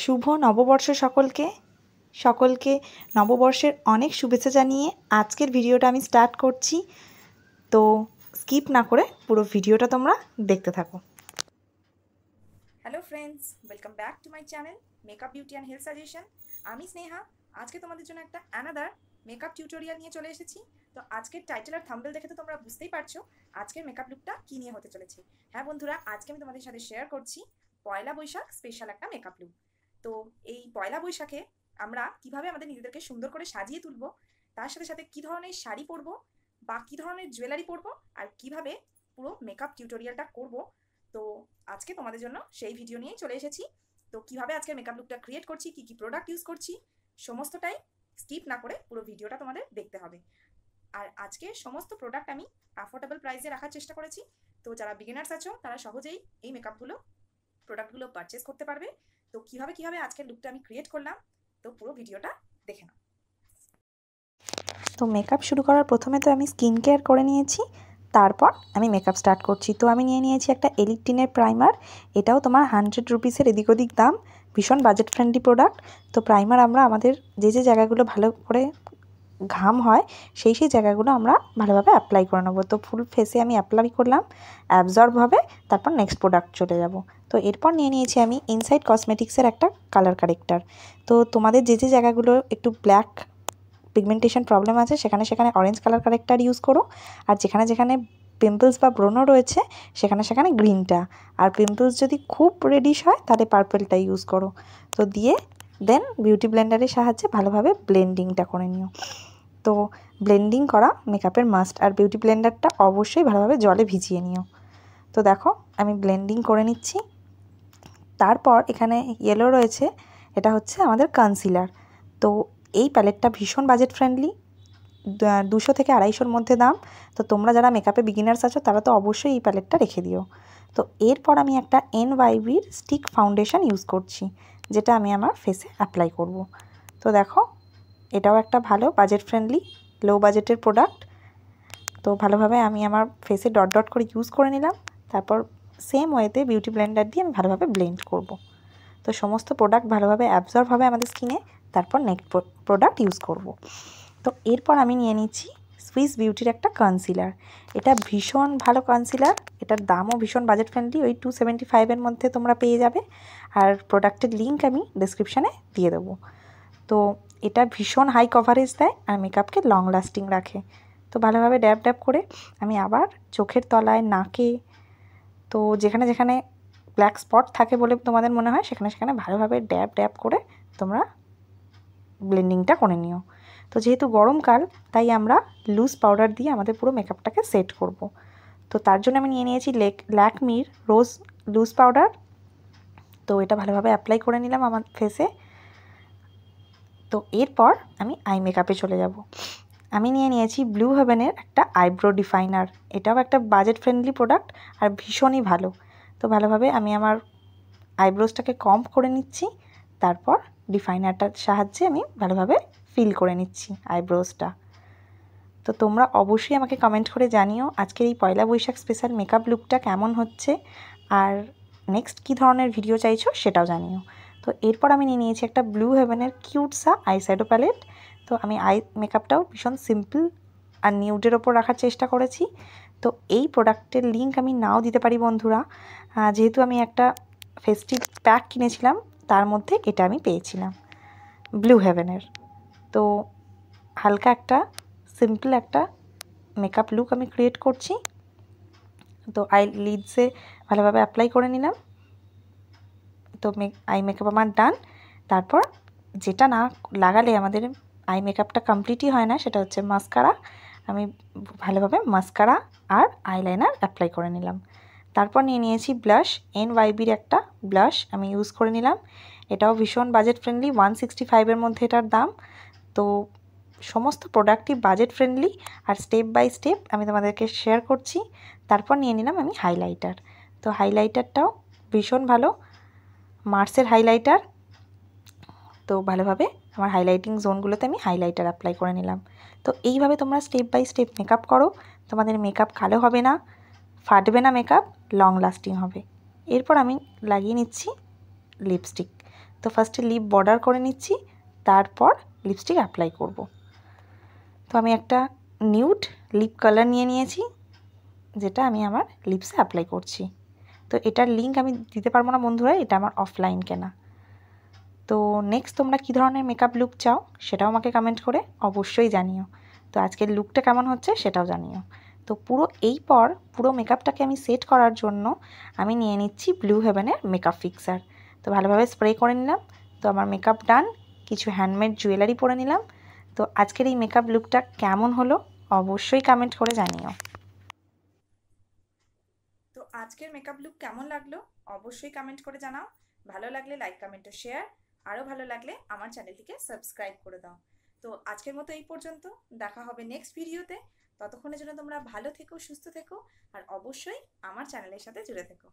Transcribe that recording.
শুভ নববর্ষ সকলকে নববর্ষের অনেক শুভেচ্ছা জানিয়ে আজকের ভিডিওটা আমি স্টার্ট করছি। তো স্কিপ না করে পুরো ভিডিওটা তোমরা দেখতে থাকো। Hello friends, welcome back to my channel makeup beauty and health suggestion. আমি স্নেহা। আজকে তোমাদের জন্য একটা অ্যানাদার মেকআপ টিউটোরিয়াল নিয়ে চলে এসেছি। তো আজকের টাইটেল আর থাম্বনেল দেখে তো তোমরা বুঝতেই পারছো আজকের মেকআপ লুকটা কী নিয়ে হতে চলেছে। হ্যাঁ বন্ধুরা, আজকে আমি তোমাদের সাথে শেয়ার করছি পয়লা বৈশাখ স্পেশাল একটা মেকআপ লুক। তো এই পয়লা বৈশাখে আমরা কিভাবে আমাদের নিজেদেরকে সুন্দর করে সাজিয়ে তুলবো, তার সাথে সাথে কী ধরনের শাড়ি পরবো বা কী ধরনের জুয়েলারি পরবো আর কিভাবে পুরো মেকআপ টিউটোরিয়ালটা করবো, তো আজকে তোমাদের জন্য সেই ভিডিও নিয়ে চলে এসেছি। তো কিভাবে আজকে মেকআপ লুকটা ক্রিয়েট করছি, কি কি প্রোডাক্ট ইউজ করছি, সমস্তটাই স্কিপ না করে পুরো ভিডিওটা তোমাদের দেখতে হবে। আর আজকে সমস্ত প্রোডাক্ট আমি অ্যাফোর্ডেবল প্রাইসে রাখার চেষ্টা করেছি। তো যারা বিগিনার্স আছো তারা সহজেই এই প্রোডাক্টগুলো পারচেস করতে পারবে। তো কিভাবে আজকের লুকটা আমি ক্রিয়েট করলাম, তো পুরো ভিডিওটা দেখে নাও। তো মেকআপ শুরু করার প্রথমে তো আমি স্কিন কেয়ার করে নিয়েছি, তারপর আমি মেকআপ স্টার্ট করছি। তো আমি নিয়ে নিয়েছি একটা এলিকটিনের প্রাইমার। এটাও তোমার 100 রুপিসের এদিক ওদিক দাম, ভীষণ বাজেট ফ্রেন্ডলি প্রোডাক্ট। তো প্রাইমার আমরা আমাদের যে জায়গাগুলো ভালো করে ঘাম হয় সেই জায়গাগুলো আমরা ভালোভাবে অ্যাপ্লাই করে নেবো। তো ফুল ফেসে আমি অ্যাপ্লাই করলাম, অ্যাবজর্ব হবে, তারপর নেক্সট প্রোডাক্ট চলে যাব। তো এরপর নিয়ে নিয়েছি আমি ইনসাইড কসমেটিক্সের একটা কালার কারেক্টার। তো তোমাদের যে জায়গাগুলো একটু ব্ল্যাক পিগমেন্টেশন প্রবলেম আছে সেখানে অরেঞ্জ কালার কারেক্টার ইউজ করো, আর যেখানে পিম্পলস বা ব্রণ রয়েছে সেখানে গ্রিনটা, আর পিম্পলস যদি খুব রেডিশ হয় তাহলে পার্পলটা ইউজ করো। তো দিয়ে দেন বিউটি ব্লেন্ডারের সাহায্যে ভালোভাবে ব্লেন্ডিংটা করে নিও। তো ব্লেন্ডিং করা মেকআপের মাস্ট, আর বিউটি ব্লেন্ডারটা অবশ্যই ভালোভাবে জলে ভিজিয়ে নিও। তো দেখো আমি ব্লেন্ডিং করে নিচ্ছি। তারপর এখানে ইয়েলো রয়েছে, এটা হচ্ছে আমাদের কনসিলার। তো এই প্যালেটটা ভীষণ বাজেট ফ্রেন্ডলি, 200 থেকে 250-র মধ্যে দাম। তো তোমরা যারা মেকআপে বিগিনার্স আছো তারা তো অবশ্যই এই প্যালেটটা রেখে দিও। তো এরপর আমি একটা NYBর স্টিক ফাউন্ডেশন ইউজ করছি, যেটা আমি আমার ফেসে অ্যাপ্লাই করব। তো দেখো এটাও একটা ভালো বাজেট ফ্রেন্ডলি লো বাজেটের প্রোডাক্ট। তো ভালোভাবে আমি আমার ফেসে ডট ডট করে ইউজ করে নিলাম। তারপর সেম ওয়েতে বিউটি ব্লেন্ডার দিয়ে আমি ভালোভাবে ব্লেন্ড করব। তো সমস্ত প্রোডাক্ট ভালোভাবে অ্যাবজর্ব হবে আমাদের স্কিনে, তারপর নেক্সট প্রোডাক্ট ইউজ করব। তো এরপর আমি নিয়ে নিচ্ছি সুইস বিউটির একটা কনসিলার। এটা ভীষণ ভালো কনসিলার, এটার দামও ভীষণ বাজেট ফ্রেন্ডলি, ওই 275-এর মধ্যে তোমরা পেয়ে যাবে। আর প্রোডাক্টের লিঙ্ক আমি ডেসক্রিপশানে দিয়ে দেবো। তো এটা ভীষণ হাই কভারেজ দেয় আর মেকআপকে লং লাস্টিং রাখে। তো ভালোভাবে ড্যাব ড্যাব করে আমি আবার চোখের তলায়, নাকে, তো যেখানে ব্ল্যাক স্পট থাকে বলে তোমাদের মনে হয় সেখানে ভালোভাবে ড্যাব ড্যাব করে তোমরা ব্লেন্ডিংটা করে নিও। তো যেহেতু গরমকাল তাই আমরা লুজ পাউডার দিয়ে আমাদের পুরো মেকআপটাকে সেট করব। তো তার জন্য আমি নিয়ে নিয়েছি ল্যাকমির রোজ লুজ পাউডার। তো এটা ভালোভাবে অ্যাপ্লাই করে নিলাম আমার ফেসে। তো এরপর আমি আই মেকআপে চলে যাব। আমি নিয়ে নিয়েছি ব্লু হেভেনের একটা আইব্রো ডিফাইনার। এটাও একটা বাজেট ফ্রেন্ডলি প্রোডাক্ট আর ভীষণই ভালো। তো ভালোভাবে আমি আমার আইব্রোসটাকে কম্ব করে নিচ্ছি, তারপর ডিফাইনারটার সাহায্যে আমি ভালোভাবে ফিল করে নিচ্ছি আইব্রোসটা। তো তোমরা অবশ্যই আমাকে কমেন্ট করে জানিও আজকের এই পয়লা বৈশাখ স্পেশাল মেকআপ লুকটা কেমন হচ্ছে, আর নেক্সট কী ধরনের ভিডিও চাইছো সেটাও জানিও। তো এরপর আমি নিয়ে নিয়েছি একটা ব্লু হেভেনের কিউটসা আইশ্যাডো প্যালেট। তো আমি আই মেকআপটাও ভীষণ সিম্পল আর নিউডের ওপর রাখার চেষ্টা করেছি। তো এই প্রোডাক্টের লিঙ্ক আমি নাও দিতে পারি বন্ধুরা, যেহেতু আমি একটা ফেস্টিভ প্যাক কিনেছিলাম তার মধ্যে এটা আমি পেয়েছিলাম ব্লু হেভেনের। তো হালকা একটা সিম্পল একটা মেকআপ লুক আমি ক্রিয়েট করছি। তো আই লিডসে ভালোভাবে অ্যাপ্লাই করে নিলাম। তো আই মেকআপ আমার ডান। তারপর যেটা না লাগালে আমাদের আই মেকআপটা কমপ্লিটই হয় না, সেটা হচ্ছে মাস্কারা। আমি ভালোভাবে মাস্কারা আর আইলাইনার অ্যাপ্লাই করে নিলাম। তারপর নিয়ে নিয়েছি ব্লাশ, NYBর একটা ব্লাশ আমি ইউজ করে নিলাম। এটাও ভীষণ বাজেট ফ্রেন্ডলি, 165-এর মধ্যে এটার দাম। তো সমস্ত প্রোডাক্টই বাজেট ফ্রেন্ডলি আর স্টেপ বাই স্টেপ আমি তোমাদেরকে শেয়ার করছি। তারপর নিয়ে নিলাম আমি হাইলাইটার। তো হাইলাইটারটাও ভীষণ ভালো, মার্সের হাইলাইটার। তো ভালোভাবে আমার হাইলাইটিং জোনগুলোতে আমি হাইলাইটার অ্যাপ্লাই করে নিলাম। তো এইভাবে তোমরা স্টেপ বাই স্টেপ মেকআপ করো, তোমাদের মেকআপ কালো হবে না, ফাটবে না, মেকআপ লং লাস্টিং হবে। এরপর আমি লাগিয়ে নিচ্ছি লিপস্টিক। তো ফার্স্টে লিপ বর্ডার করে নিচ্ছি, তারপর লিপস্টিক অ্যাপ্লাই করব। তো আমি একটা নিউড লিপ কালার নিয়ে নিয়েছি, যেটা আমি আমার লিপসে অ্যাপ্লাই করছি। তো এটার লিঙ্ক আমি দিতে পারবো না বন্ধুরা, এটা আমার অফলাইন কেনা। তো নেক্সট তোমরা কী ধরনের মেকআপ লুক চাও সেটাও আমাকে কমেন্ট করে অবশ্যই জানিও। তো আজকের লুকটা কেমন হচ্ছে সেটাও জানিও। তো পুরো মেকআপটাকে আমি সেট করার জন্য আমি নিয়ে নিচ্ছি ব্লু হেভেনের মেকআপ ফিক্সার। তো ভালোভাবে স্প্রে করে নিলাম। তো আমার মেকআপ ডান, কিছু হ্যান্ডমেড জুয়েলারি পরে নিলাম। তো আজকের এই মেকআপ লুকটা কেমন হলো অবশ্যই কমেন্ট করে জানিও। তো আজকের মেকআপ লুক কেমন লাগলো অবশ্যই কমেন্ট করে জানাও। ভালো লাগলে লাইক কমেন্ট ও শেয়ার, আরও ভালো লাগলে আমার চ্যানেলটিকে সাবস্ক্রাইব করে দাও। তো আজকের মতো এই পর্যন্ত, দেখা হবে নেক্সট ভিডিওতে। ততক্ষণের জন্য তোমরা ভালো থেকো, সুস্থ থেকো, আর অবশ্যই আমার চ্যানেলের সাথে জুড়ে থেকো।